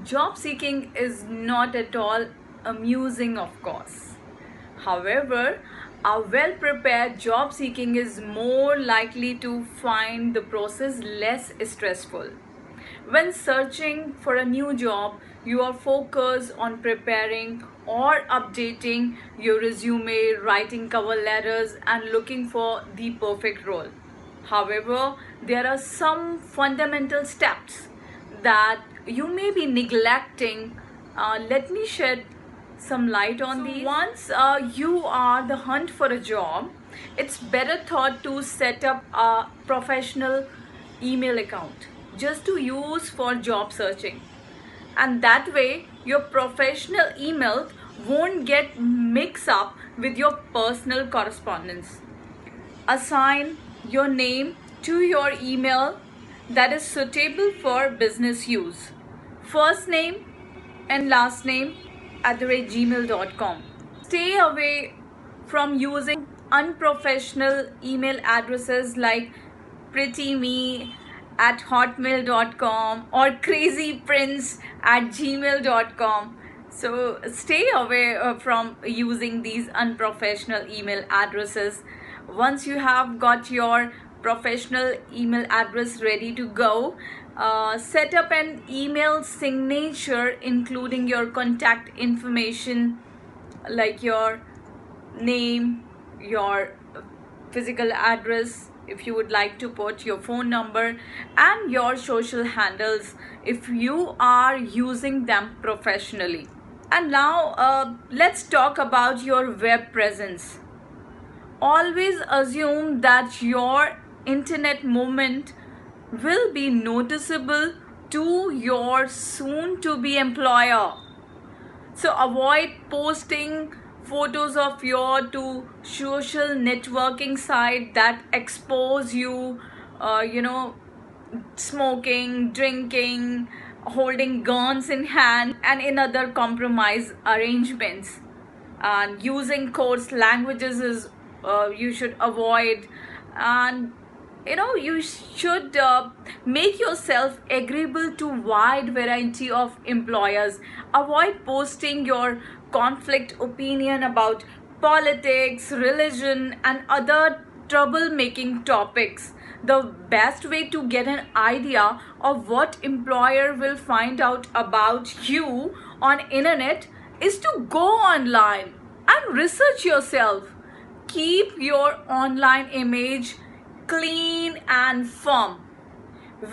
Job seeking is not at all amusing, of course. However, a well prepared job seeking is more likely to find the process less stressful. When searching for a new job, you are focused on preparing or updating your resume, writing cover letters, and looking for the perfect role. However, there are some fundamental steps that you may be neglecting. Let me shed some light on these. Once you are the hunt for a job, it's better thought to set up a professional email account just to use for job searching, and that way your professional email won't get mixed up with your personal correspondence. Assign your name to your email that is suitable for business use. First name and last name @gmail.com. Stay away from using unprofessional email addresses like prettyme at hotmail.com or crazyprince at gmail.com. So stay away from using these unprofessional email addresses. Once you have got your professional email address ready to go, set up an email signature including your contact information like your name, your physical address, if you would like to put your phone number, and your social handles if you are using them professionally. And now let's talk about your web presence. Always assume that your internet movement will be noticeable to your soon to be employer. So avoid posting photos of your to social networking site that expose you, smoking, drinking, holding guns in hand, and in other compromise arrangements. And using coarse languages is you should avoid. And you should make yourself agreeable to wide variety of employers. Avoid posting your conflict opinion about politics, religion, and other troublemaking topics. The best way to get an idea of what employer will find out about you on internet is to go online and research yourself. Keep your online image clean and firm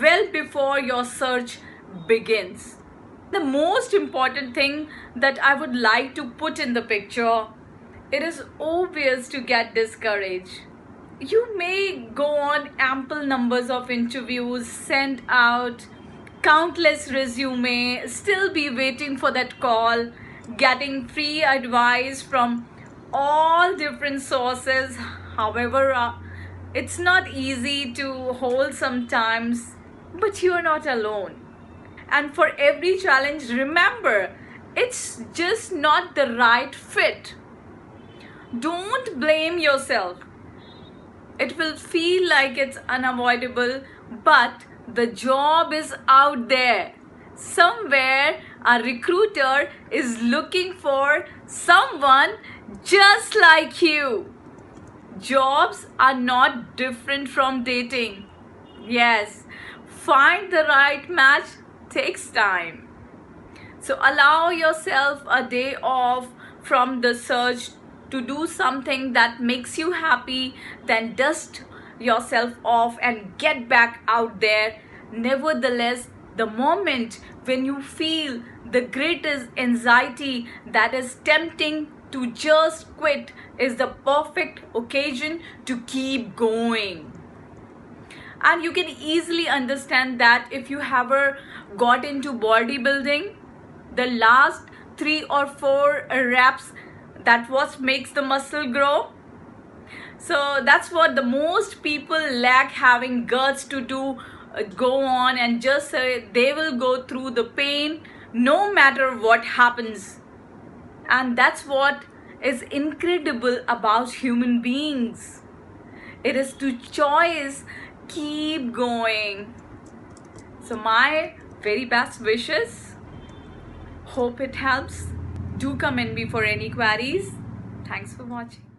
well before your search begins. The most important thing that I would like to put in the picture, it is obvious to get discouraged. You may go on ample numbers of interviews, send out countless resume, still be waiting for that call, getting free advice from all different sources. However, it's not easy to hold sometimes, but you're not alone. And for every challenge, remember, it's just not the right fit. Don't blame yourself. It will feel like it's unavoidable, but the job is out there. Somewhere a recruiter is looking for someone just like you. Jobs are not different from dating. Yes, find the right match takes time. So allow yourself a day off from the search to do something that makes you happy, then dust yourself off and get back out there. Nevertheless, the moment when you feel the greatest anxiety that is tempting to just quit is the perfect occasion to keep going. And you can easily understand that if you ever got into bodybuilding, the last 3 or 4 reps, that what makes the muscle grow. So that's what the most people lack, having guts to do, go on and just say they will go through the pain no matter what happens. And that's what is incredible about human beings. It is to choice, keep going. So my very best wishes. Hope it helps. Do comment me for any queries. Thanks for watching.